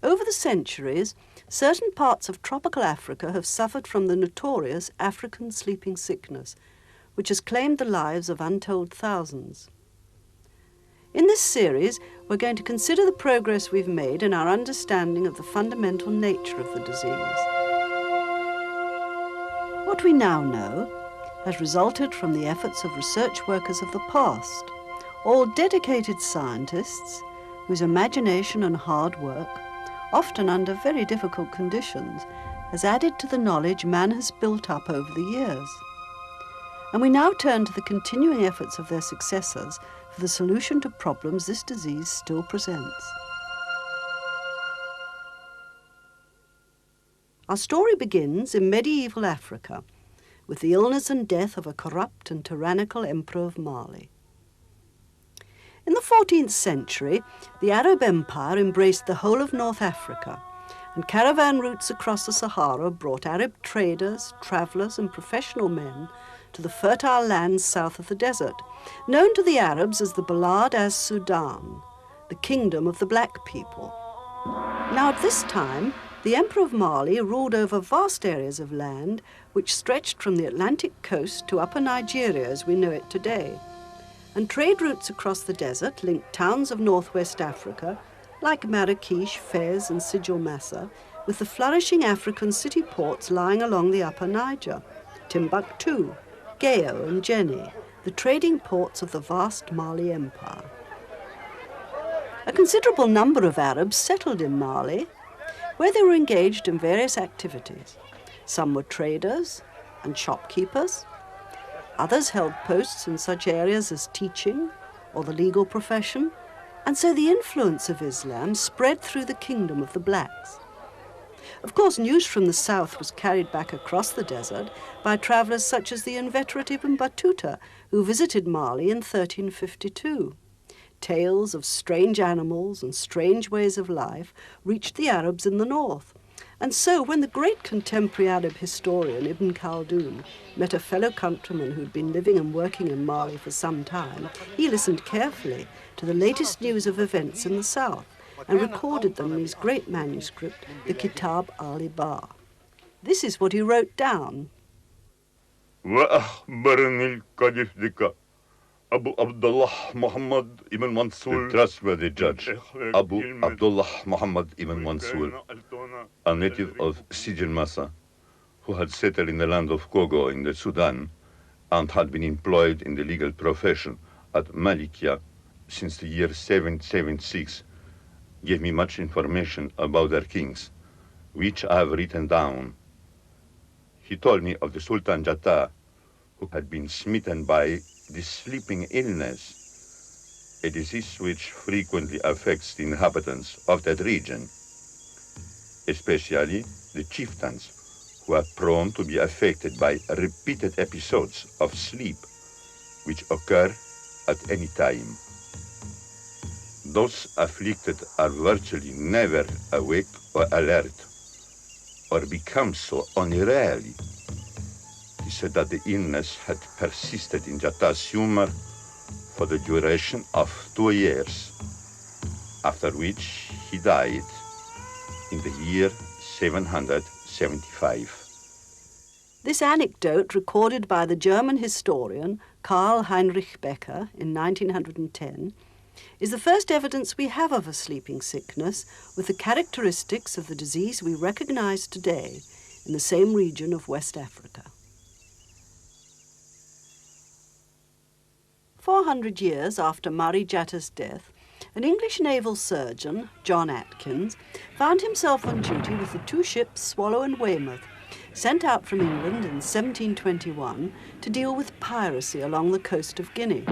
Over the centuries, certain parts of tropical Africa have suffered from the notorious African sleeping sickness, which has claimed the lives of untold thousands. In this series, we're going to consider the progress we've made in our understanding of the fundamental nature of the disease. What we now know has resulted from the efforts of research workers of the past, all dedicated scientists whose imagination and hard work, often under very difficult conditions, has added to the knowledge man has built up over the years. And we now turn to the continuing efforts of their successors for the solution to problems this disease still presents. Our story begins in medieval Africa with the illness and death of a corrupt and tyrannical emperor of Mali. In the 14th century, the Arab Empire embraced the whole of North Africa, and caravan routes across the Sahara brought Arab traders, travellers and professional men to the fertile lands south of the desert, known to the Arabs as the Balad as-Sudan, the kingdom of the black people. Now at this time, the Emperor of Mali ruled over vast areas of land which stretched from the Atlantic coast to Upper Nigeria as we know it today. And trade routes across the desert linked towns of northwest Africa, like Marrakesh, Fez and Sijil Massa, with the flourishing African city ports lying along the Upper Niger, Timbuktu, Gao and Jenny, the trading ports of the vast Mali Empire. A considerable number of Arabs settled in Mali, where they were engaged in various activities. Some were traders and shopkeepers. Others held posts in such areas as teaching or the legal profession, and so the influence of Islam spread through the kingdom of the blacks. Of course, news from the south was carried back across the desert by travellers such as the inveterate Ibn Battuta, who visited Mali in 1352. Tales of strange animals and strange ways of life reached the Arabs in the north. And so when the great contemporary Arab historian Ibn Khaldun met a fellow countryman who'd been living and working in Mali for some time, he listened carefully to the latest news of events in the south and recorded them in his great manuscript, the Kitab al-Ibar. This is what he wrote down. Abu Abdullah Muhammad ibn Mansur, the trustworthy judge, Abu Abdullah Muhammad ibn Mansur, a native of Sijil Massa, who had settled in the land of Kogo in the Sudan and had been employed in the legal profession at Malikia since the year 776, gave me much information about their kings, which I have written down. He told me of the Sultan Jatta, who had been smitten by the sleeping illness, a disease which frequently affects the inhabitants of that region, especially the chieftains, who are prone to be affected by repeated episodes of sleep, which occur at any time. Those afflicted are virtually never awake or alert, or become so only rarely. He said that the illness had persisted in Jatta's humor for the duration of 2 years, after which he died in the year 775. This anecdote, recorded by the German historian Karl Heinrich Becker in 1910, is the first evidence we have of a sleeping sickness with the characteristics of the disease we recognize today in the same region of West Africa. 400 years after Murray Jatta's death, an English naval surgeon, John Atkins, found himself on duty with the 2 ships Swallow and Weymouth, sent out from England in 1721 to deal with piracy along the coast of Guinea.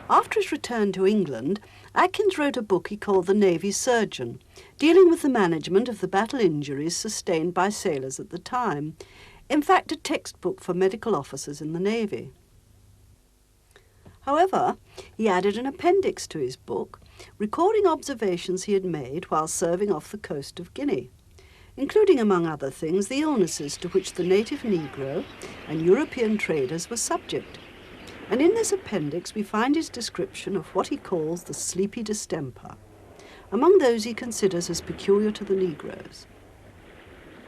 After his return to England, Atkins wrote a book he called The Navy Surgeon, dealing with the management of the battle injuries sustained by sailors at the time, in fact a textbook for medical officers in the Navy. However, he added an appendix to his book, recording observations he had made while serving off the coast of Guinea, including, among other things, the illnesses to which the native Negro and European traders were subject. And in this appendix we find his description of what he calls the sleepy distemper, among those he considers as peculiar to the Negroes.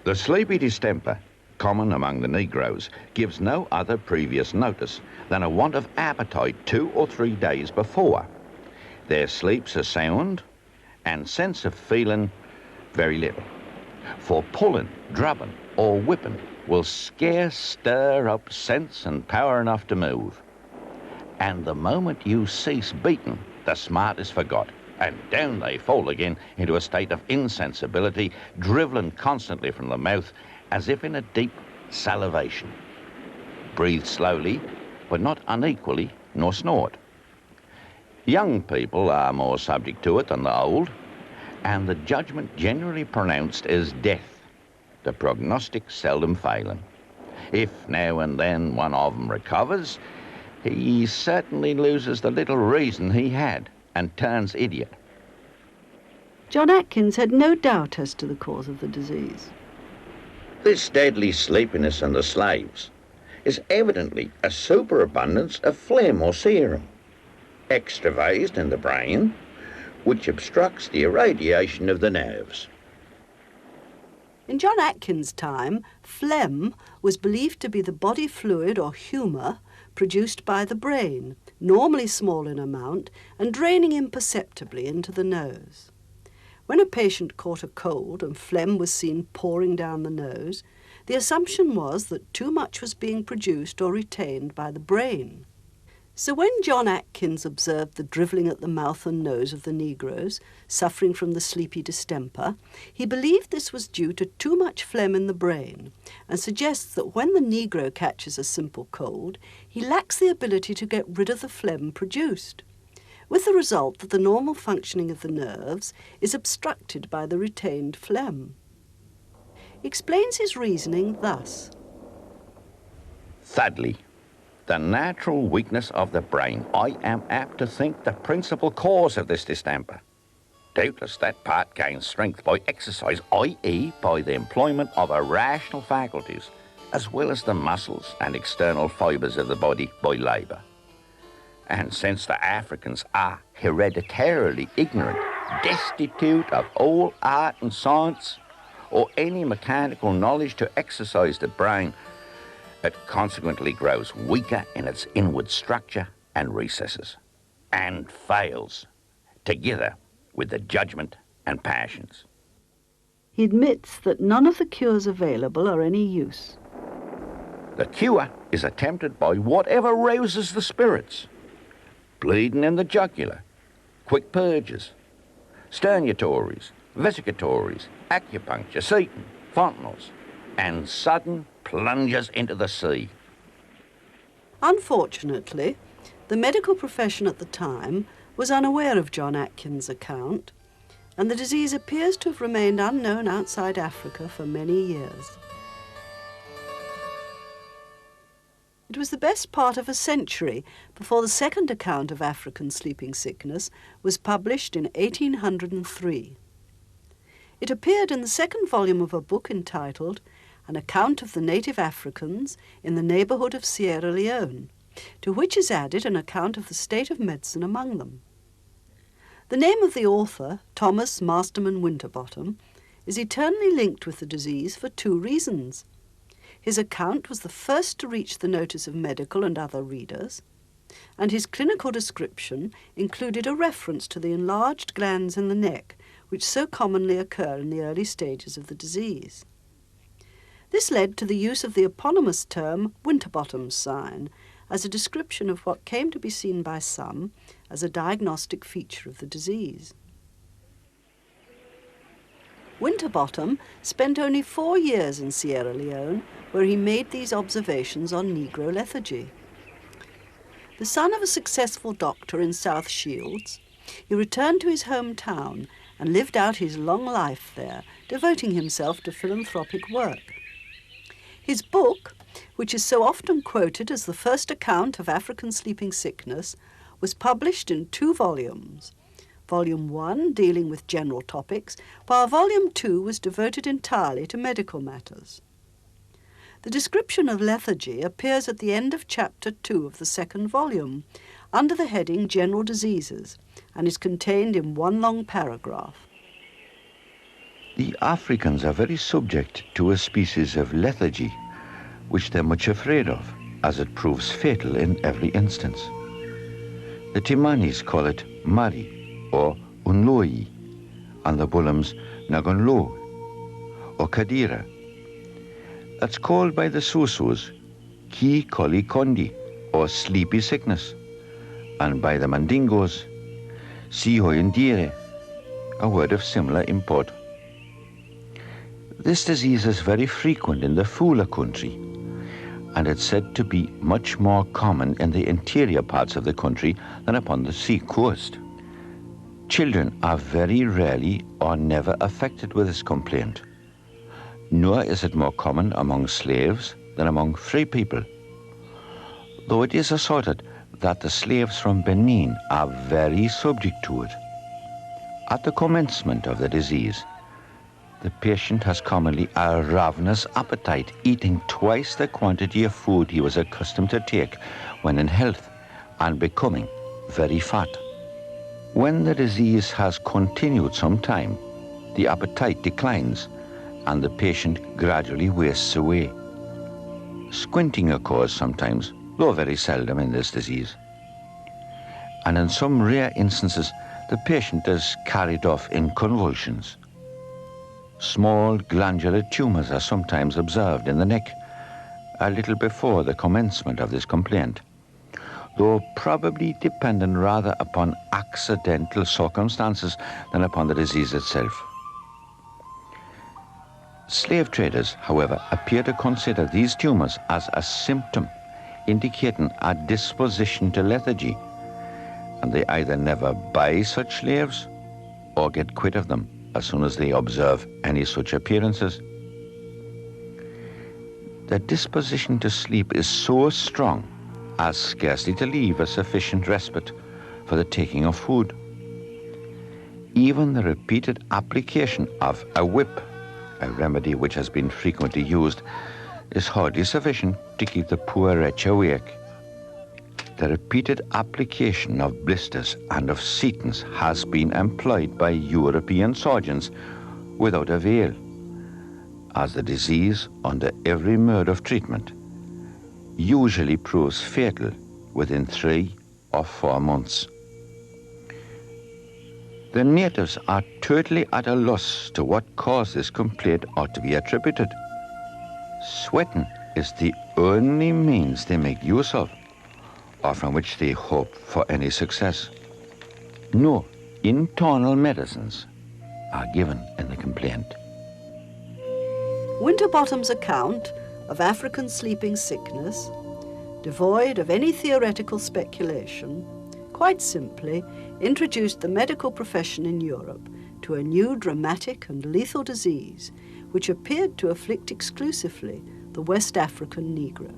The sleepy distemper, common among the Negroes, gives no other previous notice than a want of appetite 2 or 3 days before. Their sleeps are sound and sense of feeling very little. For pulling, drubbing or whipping will scarce stir up sense and power enough to move. And the moment you cease beating, the smart is forgot, and down they fall again into a state of insensibility, drivelling constantly from the mouth as if in a deep salivation. Breathe slowly, but not unequally, nor snort. Young people are more subject to it than the old, and the judgment generally pronounced is death, the prognostic seldom failing. If now and then one of them recovers, he certainly loses the little reason he had and turns idiot. John Atkins had no doubt as to the cause of the disease. This deadly sleepiness in the slaves is evidently a superabundance of phlegm or serum, extravased in the brain, which obstructs the irradiation of the nerves. In John Atkins' time, phlegm was believed to be the body fluid or humour produced by the brain, normally small in amount and draining imperceptibly into the nose. When a patient caught a cold and phlegm was seen pouring down the nose, the assumption was that too much was being produced or retained by the brain. So when John Atkins observed the drivelling at the mouth and nose of the Negroes, suffering from the sleepy distemper, he believed this was due to too much phlegm in the brain, and suggests that when the Negro catches a simple cold, he lacks the ability to get rid of the phlegm produced, with the result that the normal functioning of the nerves is obstructed by the retained phlegm. He explains his reasoning thus. Thirdly, the natural weakness of the brain, I am apt to think the principal cause of this distemper. Doubtless that part gains strength by exercise, i.e. by the employment of our rational faculties, as well as the muscles and external fibres of the body by labour. And since the Africans are hereditarily ignorant, destitute of all art and science, or any mechanical knowledge to exercise the brain, it consequently grows weaker in its inward structure and recesses, and fails, together with the judgment and passions. He admits that none of the cures available are any use. The cure is attempted by whatever rouses the spirits. Bleeding in the jugular, quick purges, sternatories, vesicatories, acupuncture, seton, fontanels, and sudden plunges into the sea. Unfortunately, the medical profession at the time was unaware of John Atkins' account, and the disease appears to have remained unknown outside Africa for many years. It was the best part of a century before the second account of African sleeping sickness was published in 1803. It appeared in the second volume of a book entitled An Account of the Native Africans in the Neighbourhood of Sierra Leone, to which is added an account of the state of medicine among them. The name of the author, Thomas Masterman Winterbottom, is eternally linked with the disease for 2 reasons. His account was the first to reach the notice of medical and other readers, and his clinical description included a reference to the enlarged glands in the neck, which so commonly occur in the early stages of the disease. This led to the use of the eponymous term Winterbottom's sign as a description of what came to be seen by some as a diagnostic feature of the disease. Winterbottom spent only 4 years in Sierra Leone, where he made these observations on Negro lethargy. The son of a successful doctor in South Shields, he returned to his hometown and lived out his long life there, devoting himself to philanthropic work. His book, which is so often quoted as the first account of African sleeping sickness, was published in 2 volumes. Volume 1 dealing with general topics, while Volume 2 was devoted entirely to medical matters. The description of lethargy appears at the end of Chapter 2 of the 2nd volume, under the heading General Diseases, and is contained in 1 long paragraph. The Africans are very subject to a species of lethargy, which they're much afraid of, as it proves fatal in every instance. The Timanis call it Mari, or Unloi, and the Bulums Nagonlo, or Kadira. That's called by the Susus Ki Koli Kondi, or sleepy sickness, and by the Mandingos, Sihoyindire, a word of similar import. This disease is very frequent in the Fula country, and it's said to be much more common in the interior parts of the country than upon the sea coast. Children are very rarely or never affected with this complaint, nor is it more common among slaves than among free people, though it is asserted that the slaves from Benin are very subject to it. At the commencement of the disease, the patient has commonly a ravenous appetite, eating twice the quantity of food he was accustomed to take when in health, and becoming very fat. When the disease has continued some time, the appetite declines and the patient gradually wastes away. Squinting occurs sometimes, though very seldom in this disease. And in some rare instances, the patient is carried off in convulsions. Small glandular tumors are sometimes observed in the neck, a little before the commencement of this complaint, though probably dependent rather upon accidental circumstances than upon the disease itself. Slave traders, however, appear to consider these tumors as a symptom indicating a disposition to lethargy, and they either never buy such slaves or get quit of them as soon as they observe any such appearances. The disposition to sleep is so strong as scarcely to leave a sufficient respite for the taking of food. Even the repeated application of a whip, a remedy which has been frequently used, is hardly sufficient to keep the poor wretch awake. The repeated application of blisters and of setons has been employed by European surgeons without avail, as the disease, under every mode of treatment, usually proves fatal within 3 or 4 months. The natives are totally at a loss to what cause this complaint ought to be attributed. Sweating is the only means they make use of, or from which they hope for any success. No internal medicines are given in the complaint. Winterbottom's account of African sleeping sickness, devoid of any theoretical speculation, quite simply introduced the medical profession in Europe to a new dramatic and lethal disease which appeared to afflict exclusively the West African Negro.